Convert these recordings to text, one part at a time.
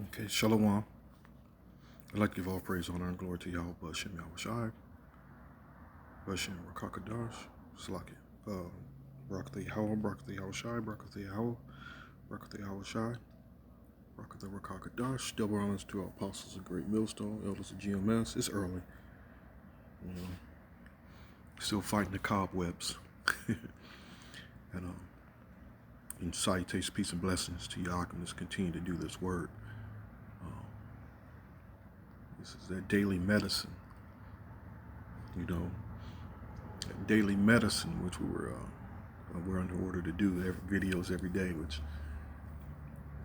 Okay, Shalom. I'd like to give all praise, honor, and glory to Yahweh, Bashem, Yahweh Shai, Bashem, Rakakadash, Salaki, Barakatha Yahweh, Barakatha Yahweh Shai, Barakatha Yahweh, Barakatha Yahweh Shai, Barakatha Rakakadash, double honors to our apostles of Great Millstone, elders of GMS. It's early. Still fighting the cobwebs. And salutations, peace, and blessings to Yahweh. Let's continue to do this word. This is that daily medicine, that daily medicine which we're under order to do videos every day, which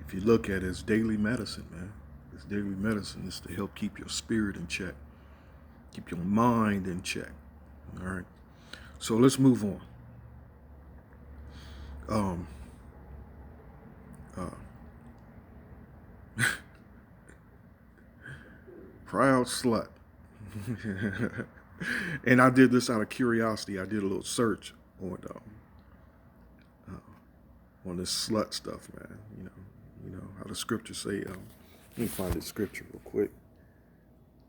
if you look at it, it's daily medicine, man. It's daily medicine. It's to help keep your spirit in check, keep your mind in check. All right. So let's move on. Proud slut. And I did this out of curiosity. I did a little search on this slut stuff, man. You know how the scriptures say. Let me find the scripture real quick.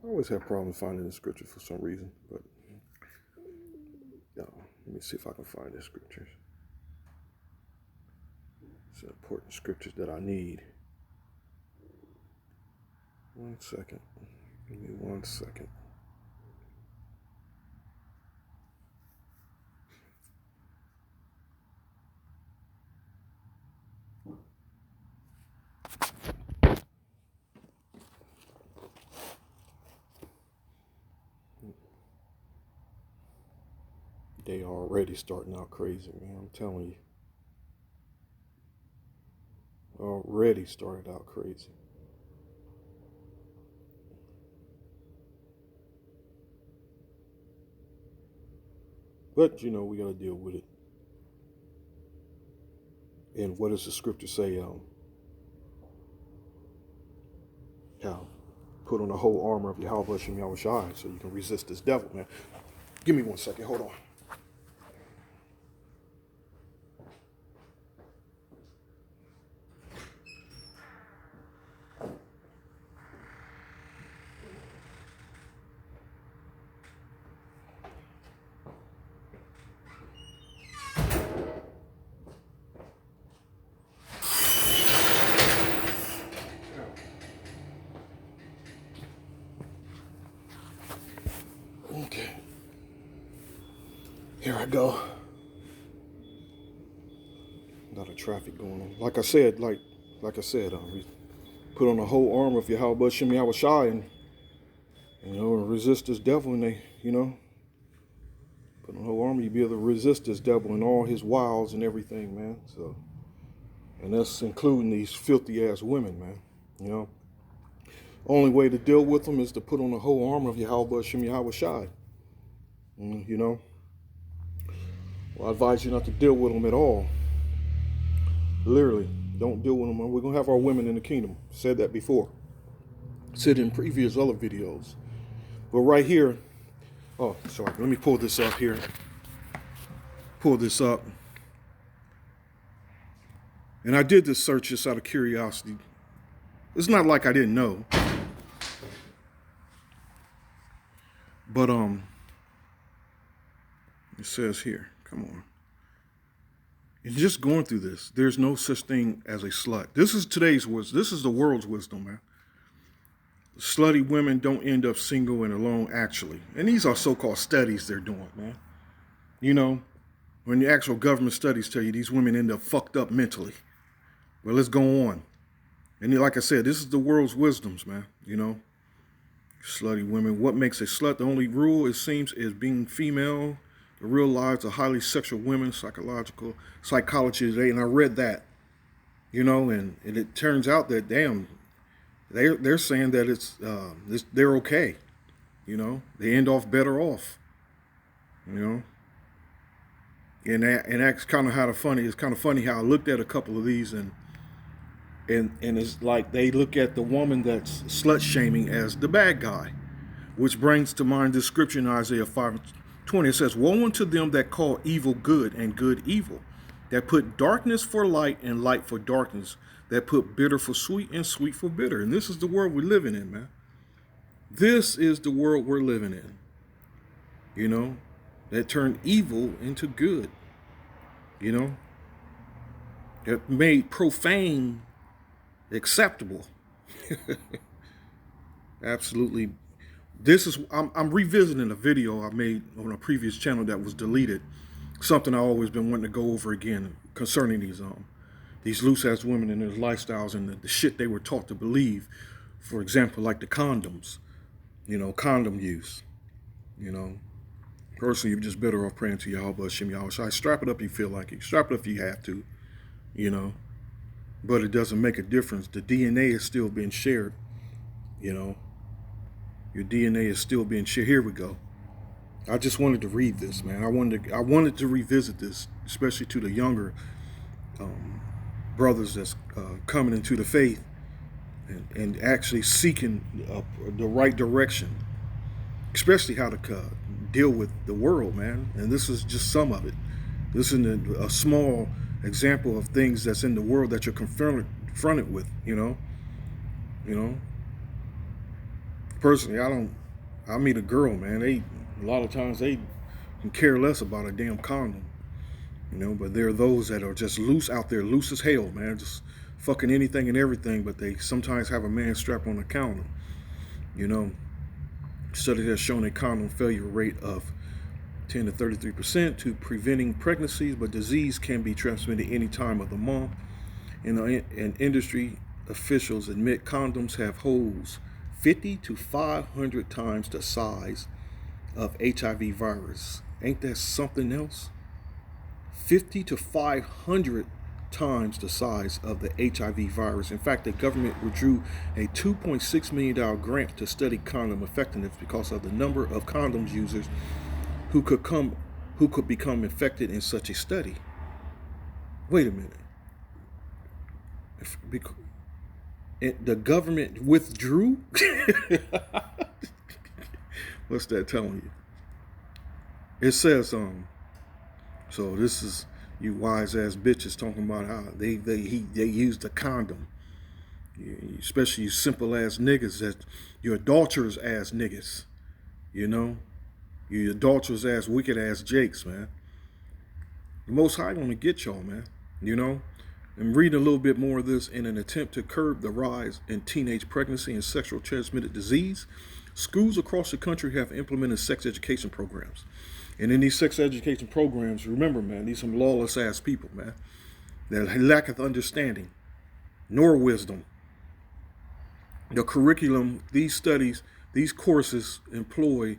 I always have problems finding the scripture for some reason, but let me see if I can find the scriptures. It's important scriptures that I need. 1 second. Give me 1 second. They already starting out crazy, man. I'm telling you. Already started out crazy. But, we got to deal with it. And what does the scripture say? How? Put on the whole armor of Yahweh Bashem Yahweh Shai so you can resist this devil, man. Give me 1 second. Hold on. Okay. Here I go. A lot of traffic going on. Like I said, we put on the whole armor of Yahweh Bashem Yahweh Shai and resist this devil, and put on the whole armor, you be able to resist this devil and all his wiles and everything, man. So, and that's including these filthy ass women, man. Only way to deal with them is to put on the whole armor of Yahweh Bashem Yahweh Shai. Well, I advise you not to deal with them at all. Literally, don't deal with them. We're going to have our women in the kingdom. Said that before. Said in previous other videos. But right here, sorry, let me pull this up here. Pull this up. And I did this search just out of curiosity. It's not like I didn't know. But it says here, come on. And just going through this, there's no such thing as a slut. This is today's wisdom. This is the world's wisdom, man. Slutty women don't end up single and alone, actually. And these are so-called studies they're doing, man. When the actual government studies tell you these women end up fucked up mentally. Well, let's go on. And like I said, this is the world's wisdoms, man. Slutty women. What makes a slut? The only rule, it seems, is being female. The real lives are highly sexual women, psychology today. And I read that, and it turns out that, damn, they're saying that they're okay. They end off better off. And that's kind of it's kind of funny how I looked at a couple of these and it's like they look at the woman that's slut shaming as the bad guy, which brings to mind the scripture in Isaiah 5:20. It says, "Woe unto them that call evil good and good evil, that put darkness for light and light for darkness, that put bitter for sweet and sweet for bitter. And this is the world we're living in, man. This is the world we're living in. You know, that turned evil into good. You know, that made profane acceptable. Absolutely. I'm revisiting a video I made on a previous channel that was deleted. Something I always been wanting to go over again concerning these loose ass women and their lifestyles and the shit they were taught to believe. For example, like the condoms, you know, condom use, you know. Personally, you're just better off praying to Yahweh, Shem Yahweh Shai. Strap it up if you feel like it. Strap it up if you have to, you know. But it doesn't make a difference. The DNA is still being shared, you know. Your DNA is still being shared. Here we go. I just wanted to read this, man. I wanted to revisit this, especially to the younger brothers that's coming into the faith and actually seeking the right direction, especially how to deal with the world, man. And this is just some of it. This is a small example of things that's in the world that you're confronted with, you know. You know. Personally, I meet a girl, man. A lot of times they can care less about a damn condom, you know. But there are those that are just loose out there, loose as hell, man. Just fucking anything and everything. But they sometimes have a man strapped on the condom, you know. Study has shown a condom failure rate of 10 to 33% to preventing pregnancies, but disease can be transmitted any time of the month. And industry officials admit condoms have holes 50 to 500 times the size of HIV virus. Ain't that something else? 50 to 500 times the size of the HIV virus. In fact, the government withdrew a $2.6 million grant to study condom effectiveness because of the number of condoms users who could become infected in such a study. Wait a minute. The government withdrew? What's that telling you? It says, so this is you wise ass bitches talking about how they used a condom. Especially you simple ass niggas, that you adulterous ass niggas, you know? You adulterous ass, wicked ass jakes, man. The Most High gonna get y'all, man, you know? I'm reading a little bit more of this. In an attempt to curb the rise in teenage pregnancy and sexual transmitted disease, schools across the country have implemented sex education programs. And in these sex education programs, remember, man, these some lawless ass people, man, that lacketh understanding nor wisdom. The curriculum, these studies, these courses employ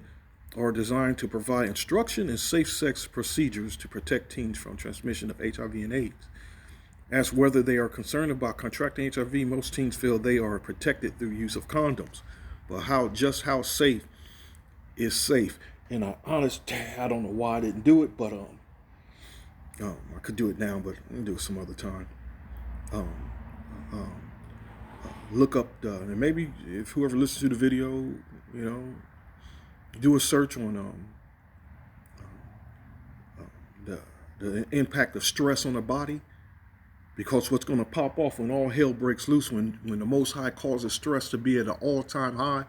are designed to provide instruction in safe sex procedures to protect teens from transmission of HIV and AIDS. As whether they are concerned about contracting HIV, most teens feel they are protected through use of condoms. But how safe is safe? And I don't know why I didn't do it, but I could do it now, but I'll do it some other time. Look up and maybe if whoever listens to the video, you know, do a search on the impact of stress on the body. Because what's going to pop off when all hell breaks loose, when the Most High causes stress to be at an all-time high,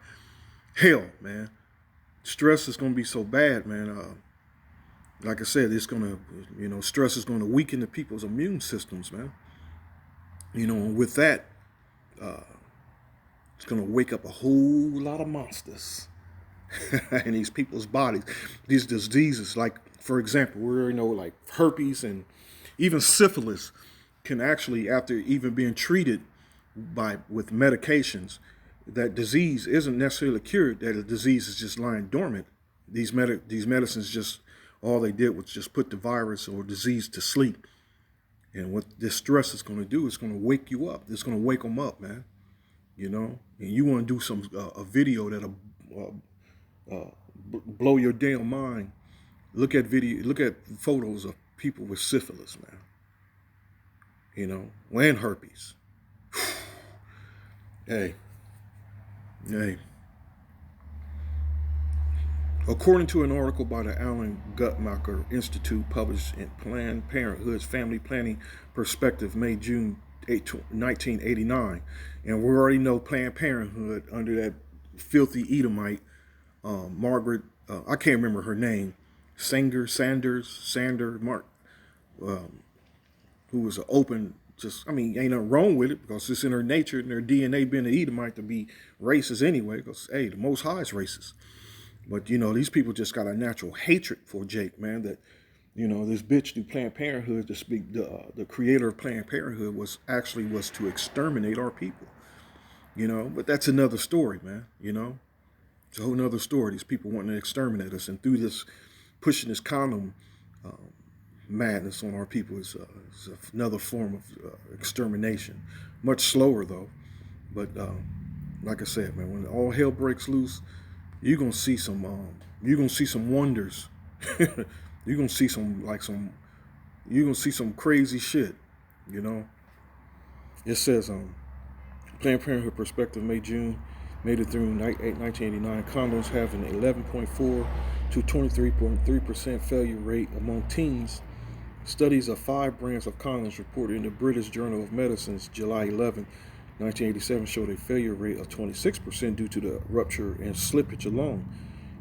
hell, man. Stress is going to be so bad, man. Like I said, it's going to, you know, stress is going to weaken the people's immune systems, man. You know, and with that, it's going to wake up a whole lot of monsters in these people's bodies. These diseases, like, for example, we already know, like herpes and even syphilis, can actually, after even being treated with medications, that disease isn't necessarily cured, that the disease is just lying dormant. These medicines just, all they did was just put the virus or disease to sleep. And what this stress is going to do is going to wake you up. It's going to wake them up, man. You know, and you want to do a video that'll blow your damn mind. Look at photos of people with syphilis, man. You know, and herpes. Hey. According to an article by the Alan Guttmacher Institute published in Planned Parenthood's Family Planning Perspective, May-June 1989. And we already know Planned Parenthood under that filthy Edomite, Margaret, I can't remember her name, Sander, Mark, who was an open, just, I mean, ain't nothing wrong with it because it's in her nature and her DNA being an Edomite to be racist anyway, because, hey, the Most High is racist. But, you know, these people just got a natural hatred for Jake, man, that, you know, this bitch through Planned Parenthood, to speak, the creator of Planned Parenthood was to exterminate our people, you know. But that's another story, man, you know. It's a whole nother story. These people wanting to exterminate us, and through this, pushing this condom madness on our people is another form of extermination. Much slower, though. But like I said, man, when all hell breaks loose, you're gonna see some wonders. You're gonna see some crazy shit, you know. It says Planned Parenthood perspective, June made it through 1989. Condoms have an 11.4 to 23.3% failure rate among teens. Studies of 5 brands of condoms reported in the British Journal of Medicine's July 11, 1987 showed a failure rate of 26% due to the rupture and slippage alone.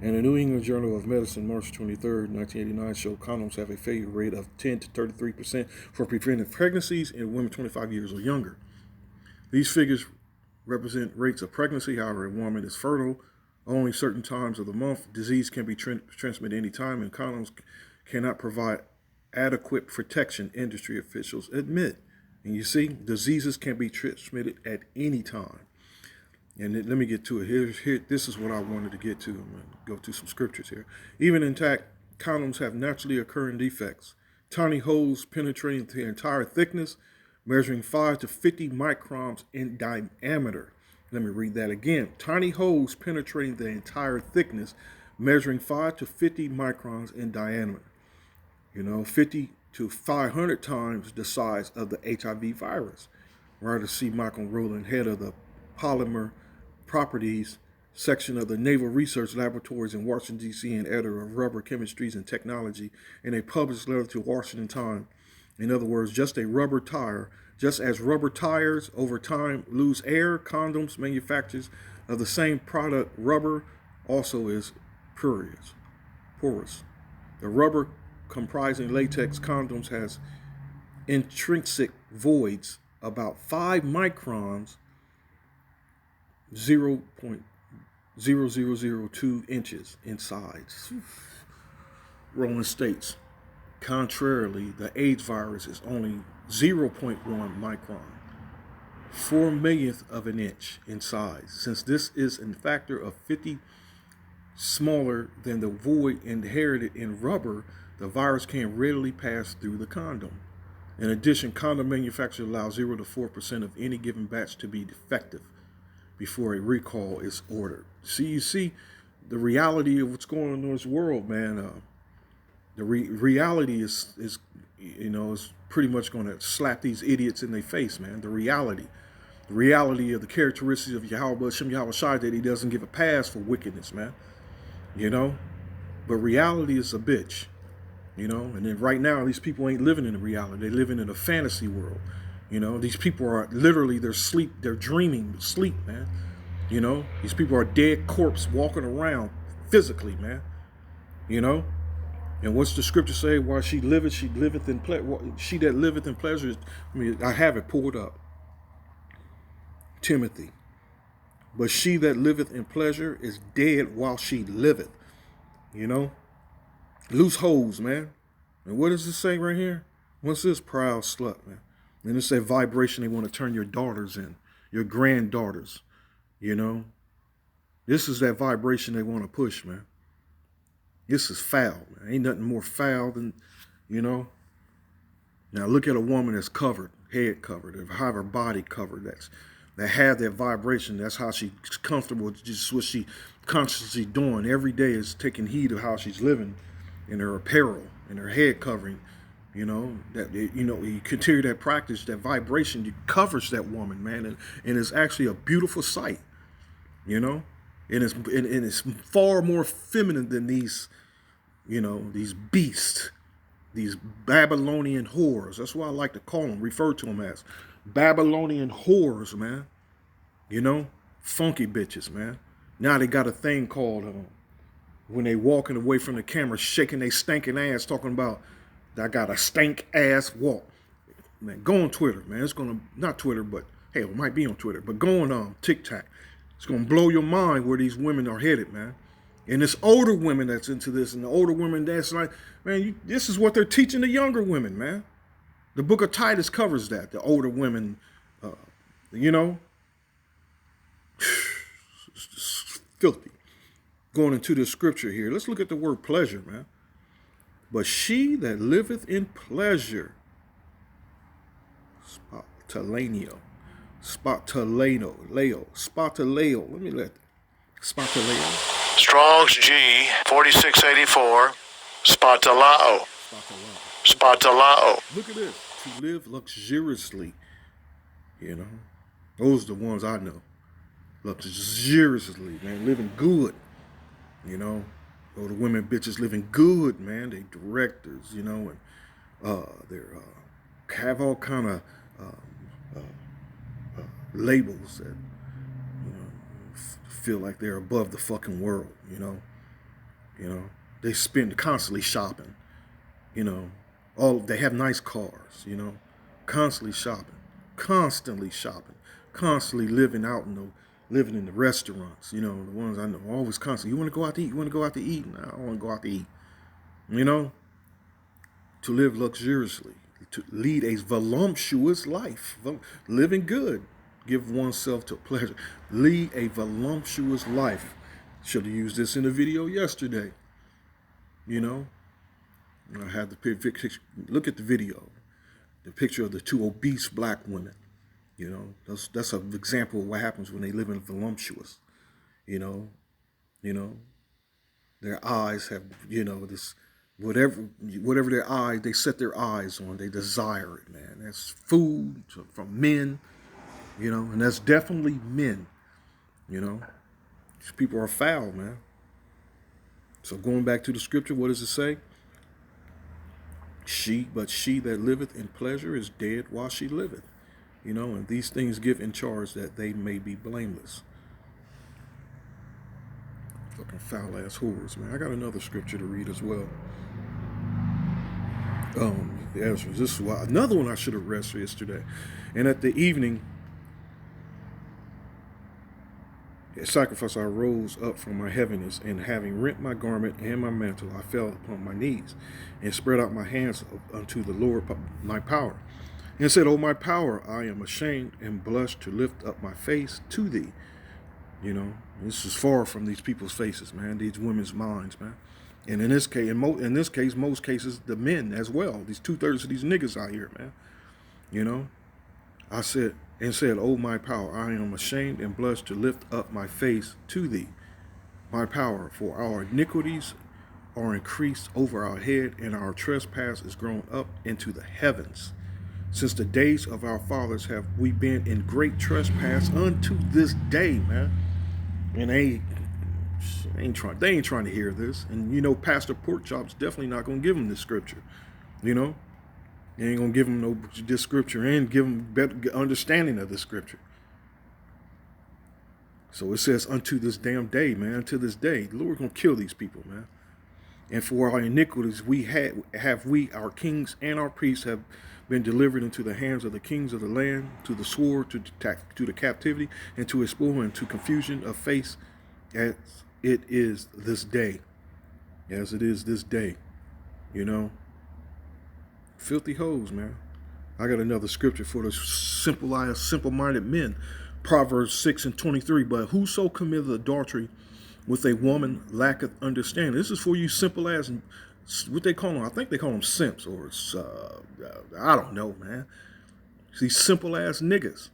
And the New England Journal of Medicine, March 23, 1989, showed condoms have a failure rate of 10 to 33% for preventing pregnancies in women 25 years or younger. These figures represent rates of pregnancy. However, a woman is fertile only certain times of the month. Disease can be transmitted any time, and condoms cannot provide adequate protection, industry officials admit. And you see, diseases can be transmitted at any time. And let me get to it. Here, this is what I wanted to get to. I'm going to go to some scriptures here. Even intact, condoms have naturally occurring defects. Tiny holes penetrating the entire thickness, measuring 5 to 50 microns in diameter. Let me read that again. Tiny holes penetrating the entire thickness, measuring 5 to 50 microns in diameter. You know, 50 to 500 times the size of the HIV virus. Writer C. Michael Rowland, head of the Polymer Properties section of the Naval Research Laboratories in Washington, D.C., and editor of Rubber Chemistries and Technology, in a published letter to Washington Times. In other words, just as rubber tires over time lose air, condoms manufacturers of the same product, rubber, also is porous. The rubber comprising latex condoms has intrinsic voids about 5 microns, 0.0002 inches in size. Rowland states, contrarily, the AIDS virus is only 0.1 micron, 4 millionth of an inch in size. Since this is a factor of 50 smaller than the void inherited in rubber, the virus can readily pass through the condom. In addition, condom manufacturers allow 0 to 4% of any given batch to be defective before a recall is ordered. You see the reality of what's going on in this world, man. The reality is pretty much going to slap these idiots in their face, man. The reality of the characteristics of Yahweh Shem Yahweh Shai, that he doesn't give a pass for wickedness, man. You know, but reality is a bitch. You know, and then right now, these people ain't living in a reality. They're living in a fantasy world. You know, these people are literally, they're dreaming sleep, man. You know, these people are dead corpse walking around physically, man. You know, and what's the scripture say? While she liveth in pleasure. She that liveth in pleasure, I have it pulled up. Timothy. But she that liveth in pleasure is dead while she liveth. You know? Loose holes, man. And what does it say right here? What's this proud slut, man? And it's that vibration they want to turn your daughters in, your granddaughters, you know? This is that vibration they want to push, man. This is foul, man. Ain't nothing more foul than, you know? Now look at a woman that's covered, head covered, that have her body covered, that have that vibration. That's how she's comfortable. Just what she consciously doing every day is taking heed of how she's living in her apparel, in her head covering. You know, that, you know, you continue that practice, that vibration covers that woman, man. And it's actually a beautiful sight, you know? And it's far more feminine than these, you know, these beasts, these Babylonian whores. That's what I like to call them, refer to them as. Babylonian whores, man. You know, funky bitches, man. Now they got a thing called when they walking away from the camera, shaking their stinking ass, talking about I got a stank ass walk. Man, go on Twitter, man. It's gonna not Twitter, but hell, it might be on Twitter, but go on TikTok. It's gonna blow your mind where these women are headed, man. And it's older women that's into this, and the older women that's like, man, this is what they're teaching the younger women, man. The book of Titus covers that. The older women, you know, it's filthy. Going into the scripture here, let's look at the word pleasure, man. But she that liveth in pleasure, spotaleo, let me let spotaleo. Strong's G 4684, spotalao. Spotalao. Look at this. To live luxuriously, you know. Those are the ones I know. Luxuriously, man. Living good, you know. Oh, the women bitches living good, man. They directors, you know, and they're have all kind of labels that, you know, feel like they're above the fucking world, you know. You know, they spend constantly shopping, you know. They have nice cars, you know, constantly shopping, constantly living in the restaurants, you know, the ones I know, always constantly. You want to go out to eat? You want to go out to eat? No, I don't want to go out to eat. You know, to live luxuriously, to lead a voluptuous life, living good, give oneself to pleasure, lead a voluptuous life. Should have used this in the video yesterday, you know. I had the picture. Look at the video, the picture of the two obese black women. You know, that's an example of what happens when they live in voluptuous. You know, their eyes have, you know, this whatever their eyes, they set their eyes on, they desire it, man. That's food from men, you know, and that's definitely men. You know, these people are foul, man. So going back to the scripture, what does it say? But she that liveth in pleasure is dead while she liveth. You know, and these things give in charge that they may be blameless. Fucking foul ass whores, man. I got another scripture to read as well. This is another one I should have read yesterday. And at the evening, at sacrifice, I rose up from my heaviness, and having rent my garment and my mantle, I fell upon my knees and spread out my hands unto the Lord my power, and said, O my power, I am ashamed and blushed to lift up my face to thee. You know, this is far from these people's faces, man, these women's minds, man. And in this case, most cases, the men as well. These 2/3 of these niggas out here, man. You know, I said, O my power, I am ashamed and blushed to lift up my face to thee, my power, for our iniquities are increased over our head, and our trespass is grown up into the heavens. Since the days of our fathers have we been in great trespass unto this day, man. And they ain't trying to hear this. And you know, Pastor Porkchop's definitely not gonna give them this scripture. You know, you ain't gonna give them this scripture and give them better understanding of this scripture. So it says, unto this damn day, man, unto this day, the Lord gonna kill these people, man. And for our iniquities our kings and our priests have been delivered into the hands of the kings of the land, to the sword, to the captivity, and to spoil, and to confusion of face, as it is this day. As it is this day, you know. Filthy hoes, man. I got another scripture for the simple-minded men. Proverbs 6:23. But whoso committeth adultery with a woman lacketh understanding. This is for you simple ass, what they call them, I think they call them simps, or I don't know, man. These simple ass niggas.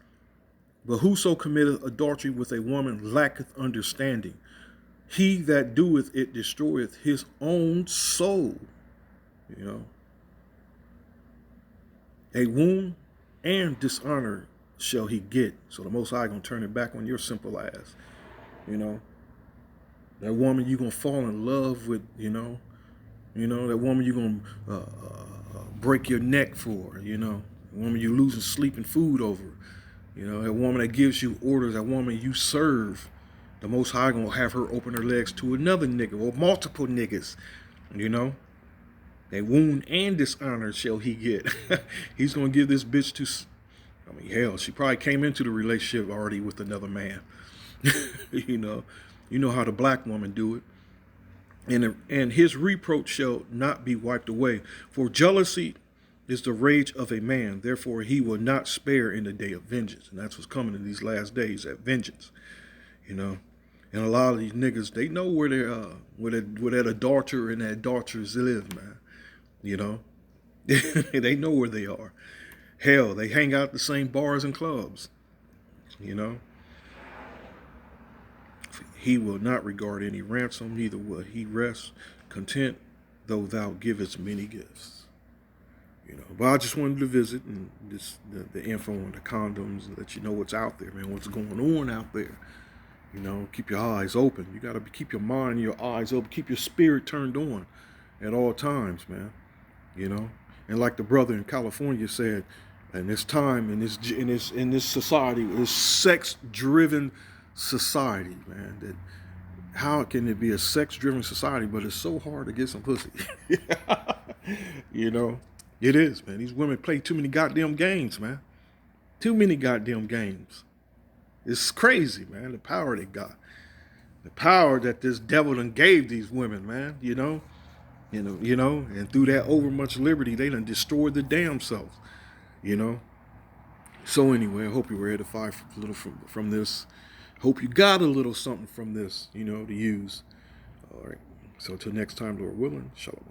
But whoso committeth adultery with a woman lacketh understanding. He that doeth it destroyeth his own soul. You know. A wound and dishonor shall he get. So the Most High gonna turn it back on your simple ass. You know. That woman you gonna fall in love with, you know. You know, that woman you gonna break your neck for, you know. a woman you losing sleep and food over, you know, a woman that gives you orders, a woman you serve. The Most High gonna have her open her legs to another nigga or multiple niggas, you know. That wound and dishonor shall he get. He's gonna give this bitch to, I mean, hell, she probably came into the relationship already with another man. You know how the black woman do it. And his reproach shall not be wiped away. For jealousy is the rage of a man. Therefore, he will not spare in the day of vengeance. And that's what's coming in these last days, that vengeance. You know, and a lot of these niggas, they know where they're, where that adulterer and that adulteress live, man. You know, they know where they are. Hell, they hang out at the same bars and clubs. You know. He will not regard any ransom, neither will he rest content, though thou givest many gifts. You know, but I just wanted to visit and just the info on the condoms and let you know what's out there, man, what's going on out there. You know, keep your eyes open. You got to keep your mind and your eyes open. Keep your spirit turned on at all times, man. You know, and like the brother in California said, in this time, in this society, this sex-driven society, man, that how can it be a sex-driven society, but it's so hard to get some pussy? You know, it is, man. These women play too many goddamn games, man. Too many goddamn games. It's crazy, man, the power they got. The power that this devil done gave these women, man, you know, and through that overmuch liberty, they done destroyed the damn selves, you know. So anyway, I hope you were edified a little from this. Hope you got a little something from this, you know, to use. All right. So until next time, Lord willing, shalom.